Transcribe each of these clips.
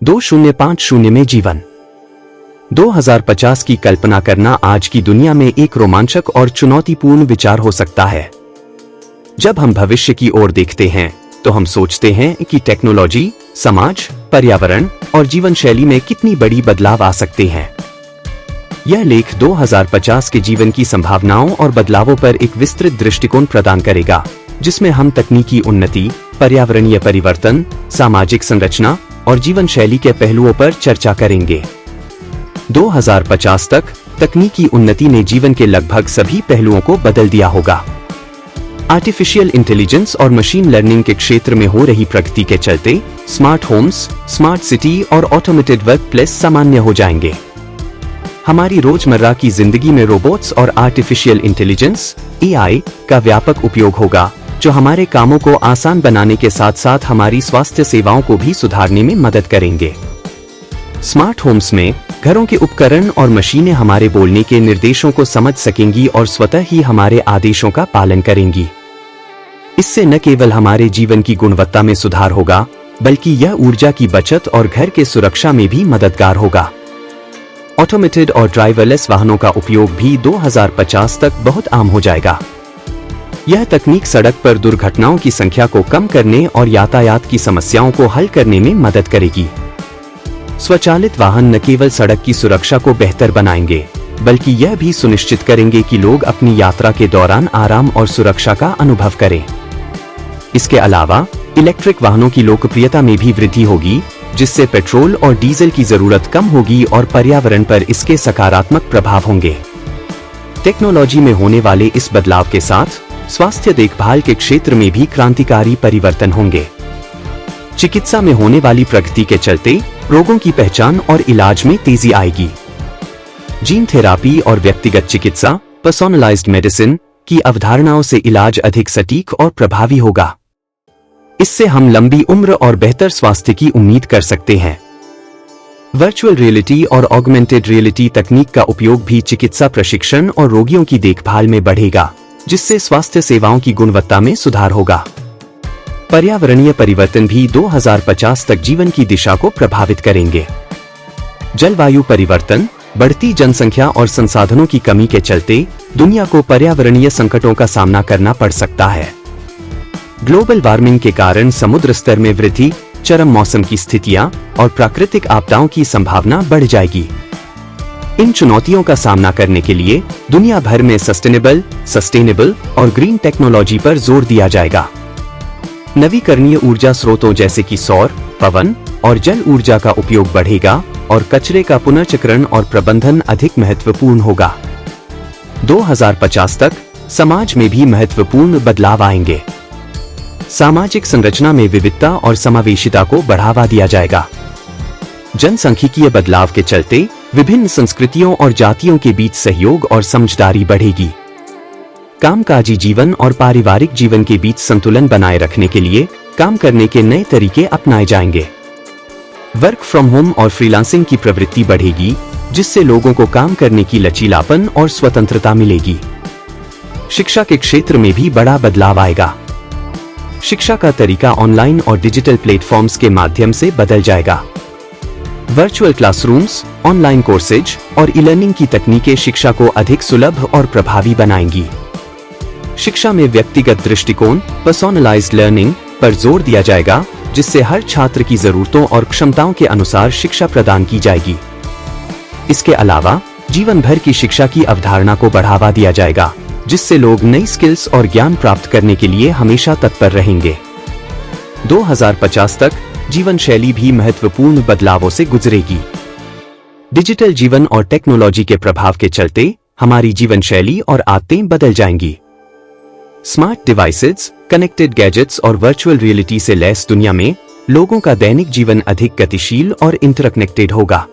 2050 में जीवन 2050 की कल्पना करना आज की दुनिया में एक रोमांचक और चुनौतीपूर्ण विचार हो सकता है। जब हम भविष्य की ओर देखते हैं तो हम सोचते हैं कि टेक्नोलॉजी, समाज, पर्यावरण और जीवन शैली में कितनी बड़ी बदलाव आ सकते हैं। यह लेख 2050 के जीवन की संभावनाओं और बदलावों पर एक विस्तृत दृष्टिकोण प्रदान करेगा, जिसमें हम तकनीकी उन्नति, पर्यावरणीय परिवर्तन, सामाजिक संरचना और जीवन शैली के पहलुओं पर चर्चा करेंगे। 2050 तक तकनीकी उन्नति ने जीवन के लगभग सभी पहलुओं को बदल दिया होगा। आर्टिफिशियल इंटेलिजेंस और मशीन लर्निंग के क्षेत्र में हो रही प्रगति के चलते स्मार्ट होम्स, स्मार्ट सिटी और ऑटोमेटेड वर्क प्लेस सामान्य हो जाएंगे। हमारी रोजमर्रा की जिंदगी में रोबोट्स और आर्टिफिशियल इंटेलिजेंस (AI) का व्यापक उपयोग होगा, जो हमारे कामों को आसान बनाने के साथ साथ हमारी स्वास्थ्य सेवाओं को भी सुधारने में मदद करेंगे। स्मार्ट होम्स में घरों के उपकरण और मशीनें हमारे बोलने के निर्देशों को समझ सकेंगी और स्वतः ही हमारे आदेशों का पालन करेंगी। इससे न केवल हमारे जीवन की गुणवत्ता में सुधार होगा, बल्कि यह ऊर्जा की बचत और घर के सुरक्षा में भी मददगार होगा। ऑटोमेटेड और ड्राइवरलेस वाहनों का उपयोग भी 2050 तक बहुत आम हो जाएगा। यह तकनीक सड़क पर दुर्घटनाओं की संख्या को कम करने और यातायात की समस्याओं को हल करने में मदद करेगी। स्वचालित वाहन न केवल सड़क की सुरक्षा को बेहतर बनाएंगे, बल्कि यह भी सुनिश्चित करेंगे कि लोग अपनी यात्रा के दौरान आराम और सुरक्षा का अनुभव करें। इसके अलावा इलेक्ट्रिक वाहनों की लोकप्रियता में भी वृद्धि होगी, जिससे पेट्रोल और डीजल की जरूरत कम होगी और पर्यावरण पर इसके सकारात्मक प्रभाव होंगे। टेक्नोलॉजी में होने वाले इस बदलाव के साथ स्वास्थ्य देखभाल के क्षेत्र में भी क्रांतिकारी परिवर्तन होंगे। चिकित्सा में होने वाली प्रगति के चलते रोगों की पहचान और इलाज में तेजी आएगी। जीन थेरापी और व्यक्तिगत चिकित्सा (पर्सोनलाइज्ड मेडिसिन) की अवधारणाओं से इलाज अधिक सटीक और प्रभावी होगा। इससे हम लंबी उम्र और बेहतर स्वास्थ्य की उम्मीद कर सकते हैं। वर्चुअल रियलिटी और ऑगमेंटेड रियलिटी तकनीक का उपयोग भी चिकित्सा प्रशिक्षण और रोगियों की देखभाल में बढ़ेगा, जिससे स्वास्थ्य सेवाओं की गुणवत्ता में सुधार होगा। पर्यावरणीय परिवर्तन भी 2050 तक जीवन की दिशा को प्रभावित करेंगे। जलवायु परिवर्तन, बढ़ती जनसंख्या और संसाधनों की कमी के चलते दुनिया को पर्यावरणीय संकटों का सामना करना पड़ सकता है। ग्लोबल वार्मिंग के कारण समुद्र स्तर में वृद्धि, चरम मौसम की स्थितियां और प्राकृतिक आपदाओं की संभावना बढ़ जाएगी। इन चुनौतियों का सामना करने के लिए दुनिया भर में सस्टेनेबल और ग्रीन टेक्नोलॉजी पर जोर दिया जाएगा। नवीकरणीय ऊर्जा स्रोतों जैसे कि सौर, पवन और जल ऊर्जा का उपयोग बढ़ेगा और कचरे का पुनर्चक्रण और प्रबंधन अधिक महत्वपूर्ण होगा। 2050 तक समाज में भी महत्वपूर्ण बदलाव आएंगे। सामाजिक संरचना में विविधता और समावेशिता को बढ़ावा दिया जाएगा। जनसांख्यिकीय बदलाव के चलते विभिन्न संस्कृतियों और जातियों के बीच सहयोग और समझदारी बढ़ेगी। कामकाजी जीवन और पारिवारिक जीवन के बीच संतुलन बनाए रखने के लिए काम करने के नए तरीके अपनाए जाएंगे। वर्क फ्रॉम होम और फ्रीलांसिंग की प्रवृत्ति बढ़ेगी, जिससे लोगों को काम करने की लचीलापन और स्वतंत्रता मिलेगी। शिक्षा के क्षेत्र में भी बड़ा बदलाव आएगा। शिक्षा का तरीका ऑनलाइन और डिजिटल प्लेटफॉर्म्स के माध्यम से बदल जाएगा। वर्चुअल क्लासरूम्स, ऑनलाइन कोर्सेज और ई-लर्निंग की तकनीकें शिक्षा को अधिक सुलभ और प्रभावी बनाएंगी। शिक्षा में व्यक्तिगत दृष्टिकोण (पर्सोनलाइज्ड लर्निंग) पर जोर दिया जाएगा, जिससे हर छात्र की जरूरतों और क्षमताओं के अनुसार शिक्षा प्रदान की जाएगी। इसके अलावा जीवन भर की शिक्षा की अवधारणा को बढ़ावा दिया जाएगा, जिससे लोग नई स्किल्स और ज्ञान प्राप्त करने के लिए हमेशा तत्पर रहेंगे। 2050 तक जीवन शैली भी महत्वपूर्ण बदलावों से गुजरेगी। डिजिटल जीवन और टेक्नोलॉजी के प्रभाव के चलते हमारी जीवन शैली और आदतें बदल जाएंगी। स्मार्ट डिवाइसेज, कनेक्टेड गैजेट्स और वर्चुअल रियलिटी से लैस दुनिया में लोगों का दैनिक जीवन अधिक गतिशील और इंटरकनेक्टेड होगा।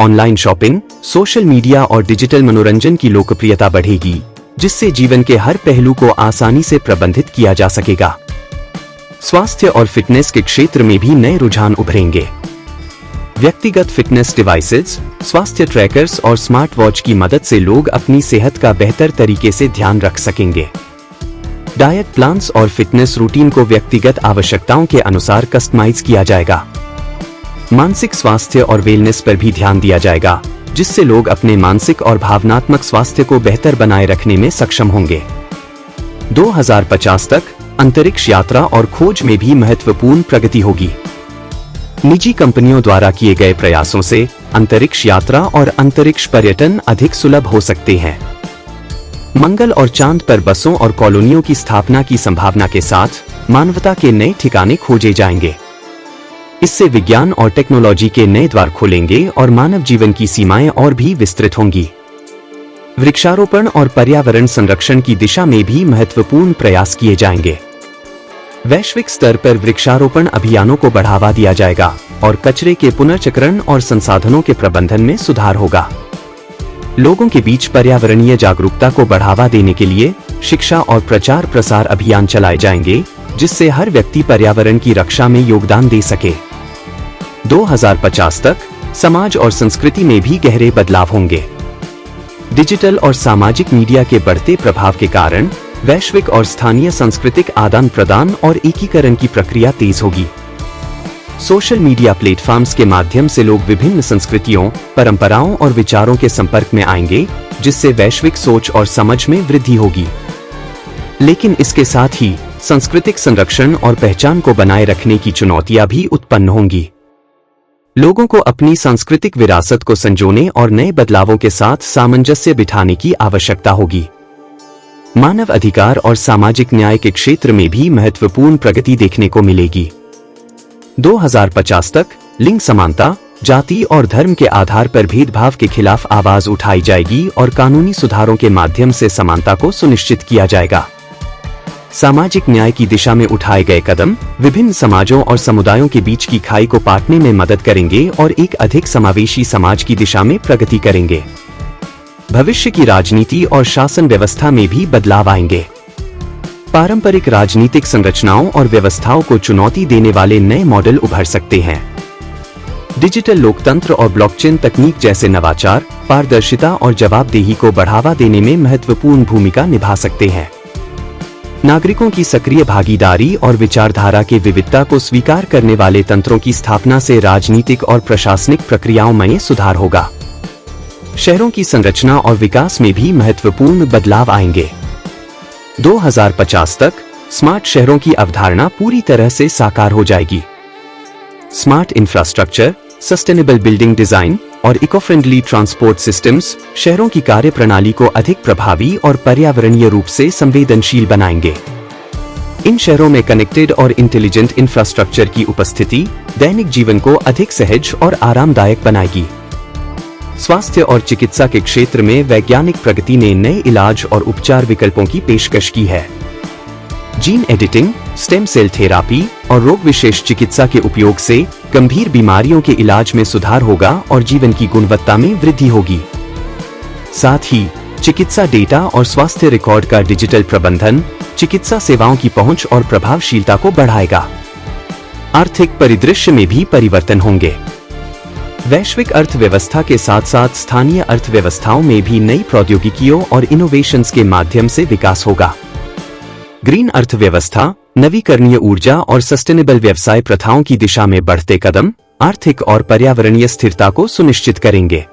ऑनलाइन शॉपिंग, सोशल मीडिया और डिजिटल मनोरंजन की लोकप्रियता बढ़ेगी, जिससे जीवन के हर पहलू को आसानी से प्रबंधित किया जा सकेगा। स्वास्थ्य और फिटनेस के क्षेत्र में भी नए रुझान उभरेंगे। व्यक्तिगत फिटनेस डिवाइसेज, स्वास्थ्य ट्रैकर्स और स्मार्ट वॉच की मदद से लोग अपनी सेहत का बेहतर तरीके से ध्यान रख सकेंगे। डाइट प्लान्स और फिटनेस रूटीन को व्यक्तिगत आवश्यकताओं के अनुसार कस्टमाइज किया जाएगा। मानसिक स्वास्थ्य और वेलनेस पर भी ध्यान दिया जाएगा, जिससे लोग अपने मानसिक और भावनात्मक स्वास्थ्य को बेहतर बनाए रखने में सक्षम होंगे। 2050 तक अंतरिक्ष यात्रा और खोज में भी महत्वपूर्ण प्रगति होगी। निजी कंपनियों द्वारा किए गए प्रयासों से अंतरिक्ष यात्रा और अंतरिक्ष पर्यटन अधिक सुलभ हो सकते हैं। मंगल और चांद पर बसों और कॉलोनियों की स्थापना की संभावना के साथ मानवता के नए ठिकाने खोजे जाएंगे। इससे विज्ञान और टेक्नोलॉजी के नए द्वार खुलेंगे और मानव जीवन की सीमाएं और भी विस्तृत होंगी। वृक्षारोपण और पर्यावरण संरक्षण की दिशा में भी महत्वपूर्ण प्रयास किए जाएंगे। वैश्विक स्तर पर वृक्षारोपण अभियानों को बढ़ावा दिया जाएगा और कचरे के पुनर्चक्रण और संसाधनों के प्रबंधन में सुधार होगा। लोगों के बीच पर्यावरणीय जागरूकता को बढ़ावा देने के लिए शिक्षा और प्रचार प्रसार अभियान चलाए जाएंगे, जिससे हर व्यक्ति पर्यावरण की रक्षा में योगदान दे सके। 2050 तक समाज और संस्कृति में भी गहरे बदलाव होंगे। डिजिटल और सामाजिक मीडिया के बढ़ते प्रभाव के कारण वैश्विक और स्थानीय सांस्कृतिक आदान प्रदान और एकीकरण की प्रक्रिया तेज होगी। सोशल मीडिया प्लेटफॉर्म्स के माध्यम से लोग विभिन्न संस्कृतियों, परंपराओं और विचारों के संपर्क में आएंगे, जिससे वैश्विक सोच और समझ में वृद्धि होगी। लेकिन इसके साथ ही सांस्कृतिक संरक्षण और पहचान को बनाए रखने की चुनौतियां भी उत्पन्न होंगी। लोगों को अपनी सांस्कृतिक विरासत को संजोने और नए बदलावों के साथ सामंजस्य बिठाने की आवश्यकता होगी। मानव अधिकार और सामाजिक न्याय के क्षेत्र में भी महत्वपूर्ण प्रगति देखने को मिलेगी। 2050 तक लिंग समानता, जाति और धर्म के आधार पर भेदभाव के खिलाफ आवाज उठाई जाएगी और कानूनी सुधारों के माध्यम से समानता को सुनिश्चित किया जाएगा। सामाजिक न्याय की दिशा में उठाए गए कदम विभिन्न समाजों और समुदायों के बीच की खाई को पाटने में मदद करेंगे और एक अधिक समावेशी समाज की दिशा में प्रगति करेंगे। भविष्य की राजनीति और शासन व्यवस्था में भी बदलाव आएंगे। पारंपरिक राजनीतिक संरचनाओं और व्यवस्थाओं को चुनौती देने वाले नए मॉडल उभर सकते हैं। डिजिटल लोकतंत्र और ब्लॉकचेन तकनीक जैसे नवाचार पारदर्शिता और जवाबदेही को बढ़ावा देने में महत्वपूर्ण भूमिका निभा सकते हैं। नागरिकों की सक्रिय भागीदारी और विचारधारा के विविधता को स्वीकार करने वाले तंत्रों की स्थापना से राजनीतिक और प्रशासनिक प्रक्रियाओं में सुधार होगा। शहरों की संरचना और विकास में भी महत्वपूर्ण बदलाव आएंगे। 2050 तक स्मार्ट शहरों की अवधारणा पूरी तरह से साकार हो जाएगी। Smart infrastructure, sustainable building design और इको फ्रेंडली ट्रांसपोर्ट सिस्टम्स शहरों की कार्यप्रणाली को अधिक प्रभावी और पर्यावरणीय रूप से संवेदनशील बनाएंगे। इन शहरों में कनेक्टेड और इंटेलिजेंट इंफ्रास्ट्रक्चर की उपस्थिति दैनिक जीवन को अधिक सहज और आरामदायक बनाएगी। स्वास्थ्य और चिकित्सा के क्षेत्र में वैज्ञानिक प्रगति ने नए इलाज और उपचार विकल्पों की पेशकश की है। Gene editing, stem cell therapy और रोग विशेष चिकित्सा के उपयोग से गंभीर बीमारियों के इलाज में सुधार होगा और जीवन की गुणवत्ता में वृद्धि होगी। साथ ही चिकित्सा डेटा और स्वास्थ्य रिकॉर्ड का डिजिटल प्रबंधन चिकित्सा सेवाओं की पहुंच और प्रभावशीलता को बढ़ाएगा। आर्थिक परिदृश्य में भी परिवर्तन होंगे। वैश्विक अर्थव्यवस्था के साथ साथ स्थानीय अर्थव्यवस्थाओं में भी नई प्रौद्योगिकियों और इनोवेशंस के माध्यम से विकास होगा। ग्रीन अर्थव्यवस्था, नवीकरणीय ऊर्जा और सस्टेनेबल व्यवसाय प्रथाओं की दिशा में बढ़ते कदम आर्थिक और पर्यावरणीय स्थिरता को सुनिश्चित करेंगे।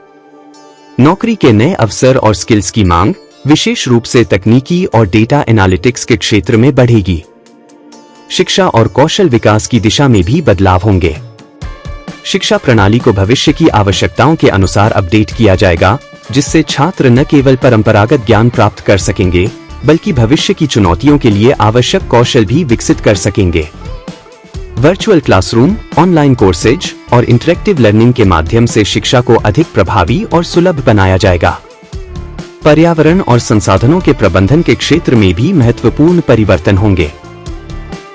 नौकरी के नए अवसर और स्किल्स की मांग विशेष रूप से तकनीकी और डेटा एनालिटिक्स के क्षेत्र में बढ़ेगी। शिक्षा और कौशल विकास की दिशा में भी बदलाव होंगे। शिक्षा प्रणाली को भविष्य की आवश्यकताओं के अनुसार अपडेट किया जाएगा, जिससे छात्र न केवल परंपरागत ज्ञान प्राप्त कर सकेंगे बल्कि भविष्य की चुनौतियों के लिए आवश्यक कौशल भी विकसित कर सकेंगे। वर्चुअल क्लासरूम, ऑनलाइन कोर्सेज और इंटरेक्टिव लर्निंग के माध्यम से शिक्षा को अधिक प्रभावी और सुलभ बनाया जाएगा। पर्यावरण और संसाधनों के प्रबंधन के क्षेत्र में भी महत्वपूर्ण परिवर्तन होंगे।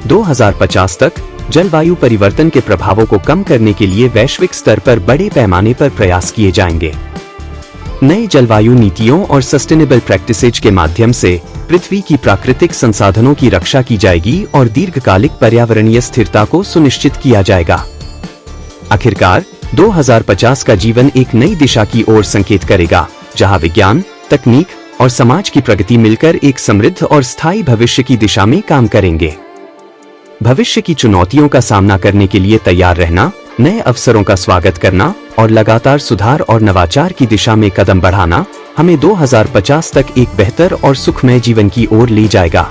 2050 तक जलवायु परिवर्तन के प्रभावों को कम करने के लिए वैश्विक स्तर पर बड़े पैमाने पर प्रयास किए जाएंगे। नए जलवायु नीतियों और सस्टेनेबल प्रैक्टिसेज के माध्यम से पृथ्वी की प्राकृतिक संसाधनों की रक्षा की जाएगी और दीर्घकालिक पर्यावरणीय स्थिरता को सुनिश्चित किया जाएगा। आखिरकार 2050 का जीवन एक नई दिशा की ओर संकेत करेगा, जहां विज्ञान, तकनीक और समाज की प्रगति मिलकर एक समृद्ध और स्थायी भविष्य की दिशा में काम करेंगे। भविष्य की चुनौतियों का सामना करने के लिए तैयार रहना, नए अवसरों का स्वागत करना और लगातार सुधार और नवाचार की दिशा में कदम बढ़ाना हमें 2050 तक एक बेहतर और सुखमय जीवन की ओर ले जाएगा।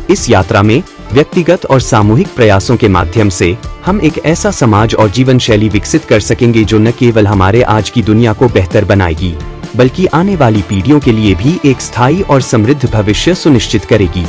इस यात्रा में व्यक्तिगत और सामूहिक प्रयासों के माध्यम से हम एक ऐसा समाज और जीवन शैली विकसित कर सकेंगे जो न केवल हमारे आज की दुनिया को बेहतर बनाएगी, बल्कि आने वाली पीढ़ियों के लिए भी एक स्थायी और समृद्ध भविष्य सुनिश्चित करेगी।